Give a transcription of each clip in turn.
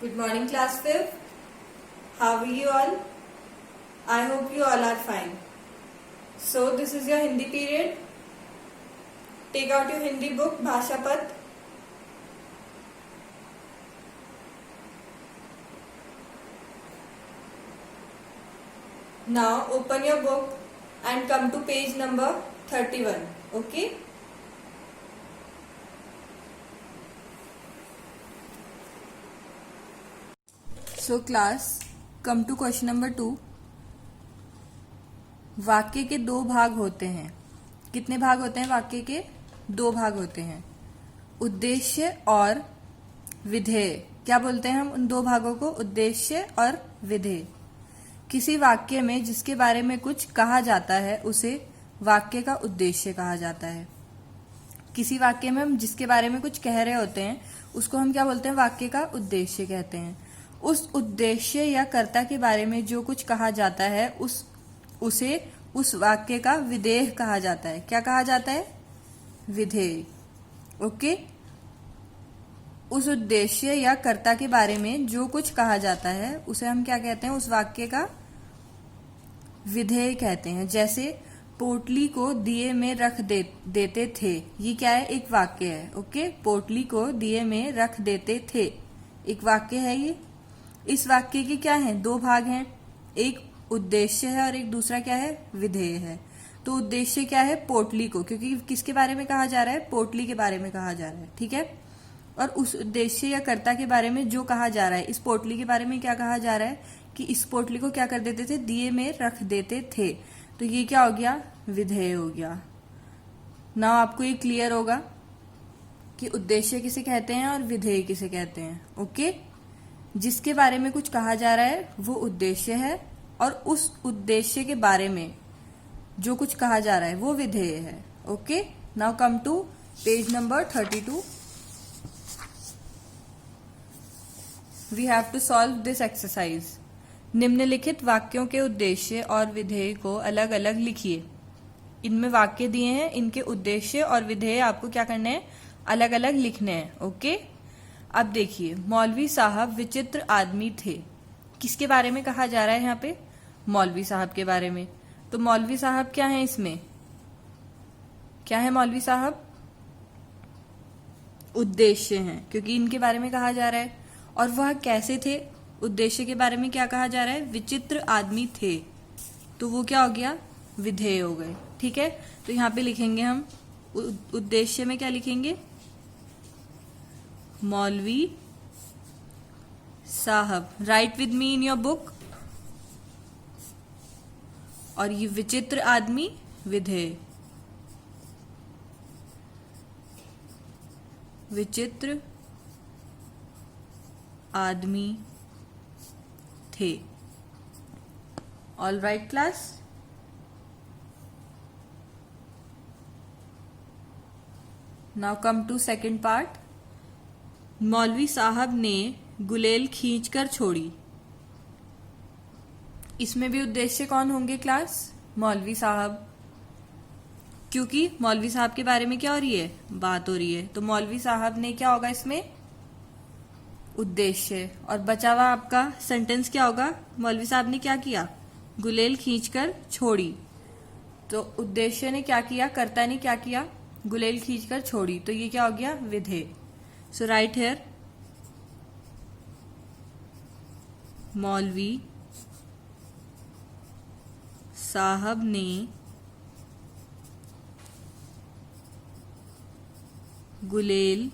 Good morning, class 5th. How are you all? I hope you all are fine. So, this is your Hindi period. Take out your Hindi book, Bhashapat. Now, open your book and come to page number 31. Okay? So, class, come to question number 2. वाक्य के दो भाग होते हैं. कितने भाग होते हैं वाक्य के? दो भाग होते हैं. उद्देश्य और विधेय. क्या बोलते हैं हम उन दो भागों को? उद्देश्य और विधेय. किसी वाक्य में जिसके बारे में कुछ कहा जाता है उसे वाक्य का उद्देश्य कहा जाता है. किसी वाक्य में हम जिसके बारे में कुछ कह रहे होते हैं उसको हम क्या बोलते हैं? वाक्य का उद्देश्य कहते हैं. उस उद्देश्य या कर्ता के बारे में जो कुछ कहा जाता है उसे उस वाक्य का विधेय कहा जाता है. क्या कहा जाता है? विधेय. ओके. उस उद्देश्य या कर्ता के बारे में जो कुछ कहा जाता है उसे हम क्या कहते हैं? उस वाक्य का विधेय कहते हैं. जैसे पोटली को दिए में रख देते थे. ये क्या है? एक वाक्य है. ओके. पोटली को दिए में रख देते थे एक वाक्य है ये. इस वाक्य के क्या है? दो भाग हैं. एक उद्देश्य है और एक दूसरा क्या है? विधेय है. तो उद्देश्य क्या है? पोटली को, क्योंकि किसके बारे में कहा जा रहा है? पोटली के बारे में कहा जा रहा है. ठीक है. और उस उद्देश्य या कर्ता के बारे में जो कहा जा रहा है, इस पोटली के बारे में क्या कहा जा रहा है कि इस पोटली को क्या कर देते थे? दिए में रख देते थे. तो ये क्या हो गया? विधेय हो गया. ना आपको ये क्लियर होगा कि उद्देश्य किसे कहते हैं और विधेय किसे कहते हैं. ओके. जिसके बारे में कुछ कहा जा रहा है वो उद्देश्य है और उस उद्देश्य के बारे में जो कुछ कहा जा रहा है वो विधेय है. Okay. Now come to page number 32. We have to solve this exercise. निम्नलिखित वाक्यों के उद्देश्य और विधेय को अलग अलग लिखिए. इनमें वाक्य दिए हैं, इनके उद्देश्य और विधेय आपको क्या करने हैं? अलग अलग लिखने हैं. ओके. अब देखिए, मौलवी साहब विचित्र आदमी थे. किसके बारे में कहा जा रहा है यहाँ पे? मौलवी साहब के बारे में. तो मौलवी साहब क्या है? इसमें क्या है? मौलवी साहब उद्देश्य हैं, क्योंकि इनके बारे में कहा जा रहा है. और वह कैसे थे? उद्देश्य के बारे में क्या कहा जा रहा है? विचित्र आदमी थे. तो वो क्या हो गया? विधेय हो गए. ठीक है. तो यहाँ पे लिखेंगे हम उद्देश्य में क्या लिखेंगे? मौलवी साहब. Write with me in your book. और ये विचित्र आदमी विधेय. विचित्र आदमी थे. All right class. Now come to second part. मौलवी साहब ने गुलेल खींचकर छोड़ी. इसमें भी उद्देश्य कौन होंगे क्लास? मौलवी साहब. क्योंकि मौलवी साहब के बारे में क्या हो रही है? बात हो रही है. तो मौलवी साहब ने क्या होगा इसमें? उद्देश्य. और बचा हुआ आपका सेंटेंस क्या होगा? मौलवी साहब ने क्या किया? गुलेल खींचकर छोड़ी. तो उद्देश्य ने क्या किया? कर्ता ने क्या किया? गुलेल खींचकर छोड़ी. तो ये क्या हो गया? विधेय. सो राइट हियर, मौलवी साहब ने गुलेल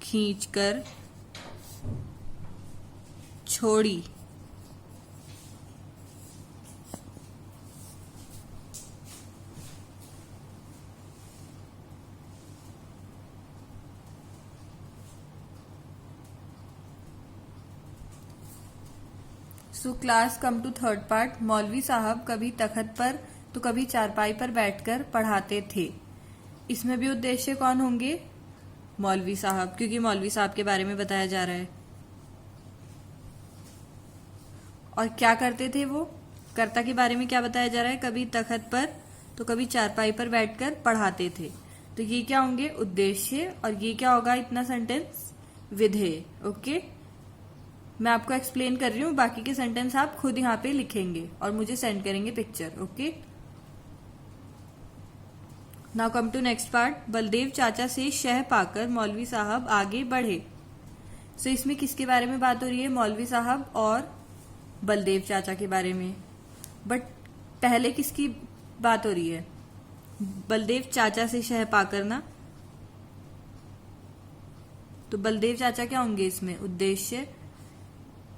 खींचकर छोड़ी. So class come to third part. मौलवी साहब कभी तखत पर तो कभी चारपाई पर बैठकर पढ़ाते थे. इसमें भी उद्देश्य कौन होंगे? मौलवी साहब, क्योंकि मौलवी साहब के बारे में बताया जा रहा है. और क्या करते थे वो? कर्ता के बारे में क्या बताया जा रहा है? कभी तखत पर तो कभी चारपाई पर बैठकर पढ़ाते थे. तो ये क्या होंगे, उद्देश्य, और ये क्या होगा इतना सेंटेंस, विधेय। ओके, मैं आपको एक्सप्लेन कर रही हूँ, बाकी के सेंटेंस आप खुद यहाँ पे लिखेंगे और मुझे सेंड करेंगे picture. Okay, now come to next part. Baldev चाचा से शह पाकर मौलवी साहब आगे बढ़े। सो इसमें किसके बारे में बात हो रही है, मौलवी साहब और बलदेव चाचा के बारे में। बट पहले किसकी बात हो रही है, बलदेव चाचा से शह पाकर ना, तो बलदेव चाचा क्या होंगे इसमें, उद्देश्य।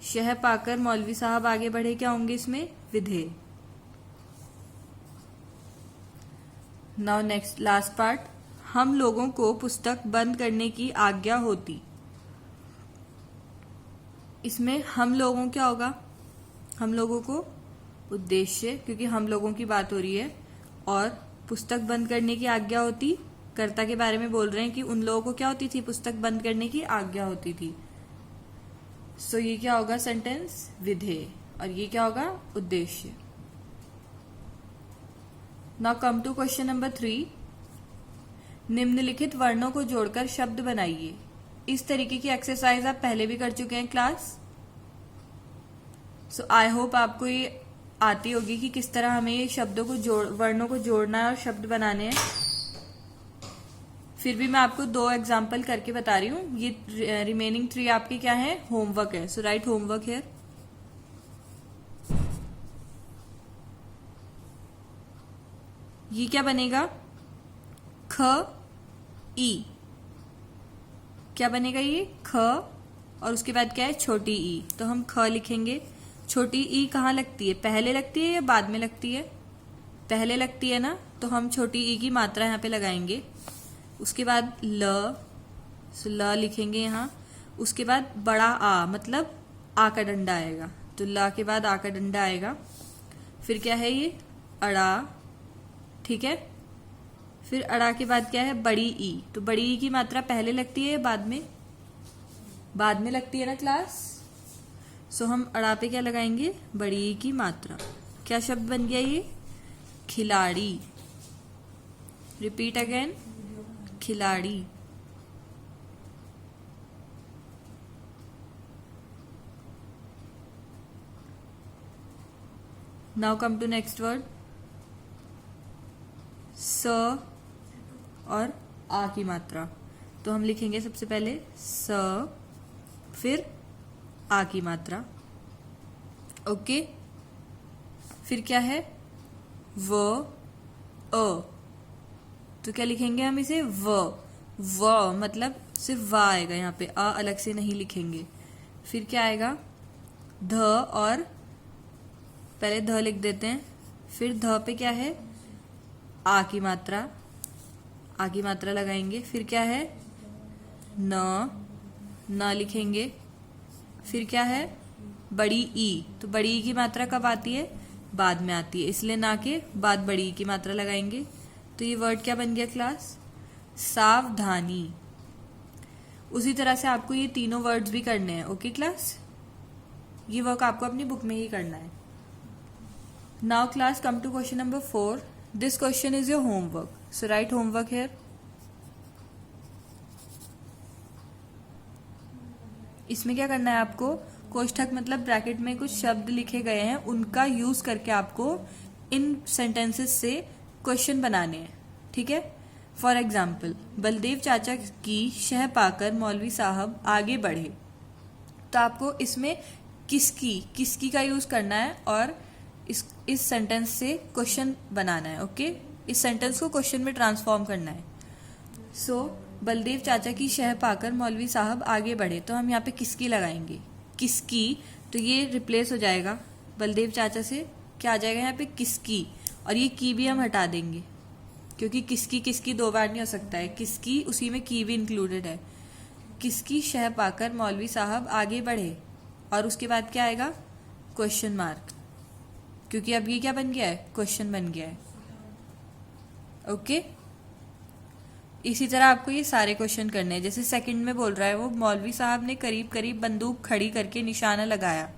शह पाकर मौलवी साहब आगे बढ़े क्या होंगे इसमें, विधेय। Now next last part. हम लोगों को पुस्तक बंद करने की आज्ञा होती। इसमें हम लोगों क्या होगा, हम लोगों को उद्देश्य, क्योंकि हम लोगों की बात हो रही है, और पुस्तक बंद करने की आज्ञा होती, कर्ता के बारे में बोल रहे हैं कि उन लोगों को क्या होती थी, पुस्तक बंद करने की आज्ञा होती थी। सो ये क्या होगा सेंटेंस, विधेय, और ये क्या होगा, उद्देश्य। Now come to question number 3। निम्नलिखित वर्णों को जोड़कर शब्द बनाइए। इस तरीके की एक्सरसाइज आप पहले भी कर चुके हैं क्लास। सो आई होप आपको ये आती होगी कि किस तरह हमें ये शब्दों को वर्णों को जोड़ना है और शब्द बनाने हैं। फिर भी मैं आपको 2 एग्जाम्पल करके बता रही हूँ। ये रिमेनिंग 3 आपके क्या है, होमवर्क है। सो राइट होमवर्क है। ये क्या बनेगा, ख ई, क्या बनेगा ये, ख, और उसके बाद क्या है, छोटी ई। तो हम ख लिखेंगे। छोटी ई कहाँ लगती है, पहले लगती है या बाद में लगती है, पहले लगती है ना, तो हम छोटी ई की मात्रा यहाँ पे लगाएंगे। उसके बाद ल, सो ल लिखेंगे यहाँ। उसके बाद बड़ा आ, मतलब आ का डंडा आएगा, तो ल के बाद आ का डंडा आएगा। फिर क्या है ये, अड़ा, ठीक है। फिर अड़ा के बाद क्या है, बड़ी ई। तो बड़ी ई की मात्रा पहले लगती है या बाद में, बाद में लगती है ना क्लास। सो हम अड़ा पे क्या लगाएंगे, बड़ी ई की मात्रा। क्या शब्द बन गया ये, खिलाड़ी। रिपीट अगेन, खिलाड़ी। Now come to next word. स और आ की मात्रा, तो हम लिखेंगे सबसे पहले स, फिर आ की मात्रा। ओके, फिर क्या है, व, अ, तो क्या लिखेंगे हम इसे, व मतलब सिर्फ व आएगा यहाँ पे, अ अलग से नहीं लिखेंगे। फिर क्या आएगा, ध, और पहले ध लिख देते हैं, फिर ध पे क्या है, आ की मात्रा, आ की मात्रा लगाएंगे। फिर क्या है, न लिखेंगे। फिर क्या है, बड़ी ई, तो बड़ी ई की मात्रा कब आती है, बाद में आती है, इसलिए ना के बाद बड़ी ई की मात्रा लगाएंगे। तो ये वर्ड क्या बन गया क्लास, सावधानी। उसी तरह से आपको ये तीनों वर्ड्स भी करने हैं। ओके क्लास, ये वर्क आपको अपनी बुक में ही करना है। Now class come to question number 4। This question is your homework, so write homework here. इसमें क्या करना है आपको, कोष्ठक मतलब ब्रैकेट में कुछ शब्द लिखे गए हैं, उनका यूज करके आपको इन सेंटेंसेस से क्वेश्चन बनाने हैं। ठीक है, फॉर एग्जाम्पल, बलदेव चाचा की शह पाकर मौलवी साहब आगे बढ़े। तो आपको इसमें किसकी का यूज करना है और इस सेंटेंस से क्वेश्चन बनाना है। ओके, इस सेंटेंस को क्वेश्चन में ट्रांसफॉर्म करना है। सो बलदेव चाचा की शह पाकर मौलवी साहब आगे बढ़े, तो हम यहाँ पे किसकी लगाएंगे, किसकी, तो ये रिप्लेस हो जाएगा बलदेव चाचा से, क्या आ जाएगा यहाँ पे, किसकी, और ये की भी हम हटा देंगे क्योंकि किसकी 2 बार नहीं हो सकता है, किसकी उसी में की भी इंक्लूडेड है। किसकी शह पाकर मौलवी साहब आगे बढ़े, और उसके बाद क्या आएगा, क्वेश्चन मार्क, क्योंकि अब ये क्या बन गया है, क्वेश्चन बन गया है। ओके, इसी तरह आपको ये सारे क्वेश्चन करने हैं। जैसे सेकंड में बोल रहा है वो, मौलवी साहब ने करीब करीब बंदूक खड़ी करके निशाना लगाया,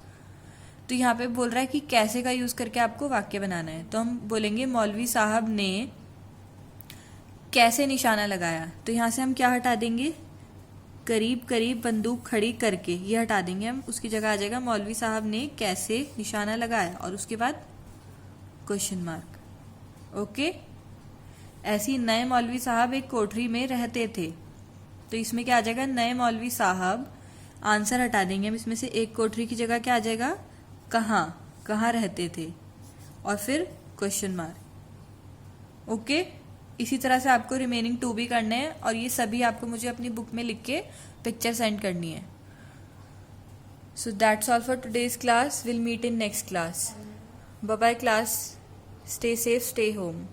तो यहाँ पे बोल रहा है कि कैसे का यूज करके आपको वाक्य बनाना है। तो हम बोलेंगे मौलवी साहब ने कैसे निशाना लगाया, तो यहाँ से हम क्या हटा देंगे, करीब करीब बंदूक खड़ी करके, ये हटा देंगे हम। उसकी जगह आ जाएगा मौलवी साहब ने कैसे निशाना लगाया, और उसके बाद क्वेश्चन मार्क। ओके, ऐसी नए मौलवी साहब एक कोठरी में रहते थे, तो इसमें क्या आ जाएगा, नए मौलवी साहब, आंसर हटा देंगे हम इसमें से, एक कोठरी की जगह क्या आ जाएगा, कहाँ कहाँ रहते थे, और फिर क्वेश्चन मार्क। ओके, इसी तरह से आपको रिमेनिंग 2 भी करने हैं, और ये सभी आपको मुझे अपनी बुक में लिख के पिक्चर सेंड करनी है। So that's all for today's class, will meet in next class. Bye bye class, stay safe, stay home.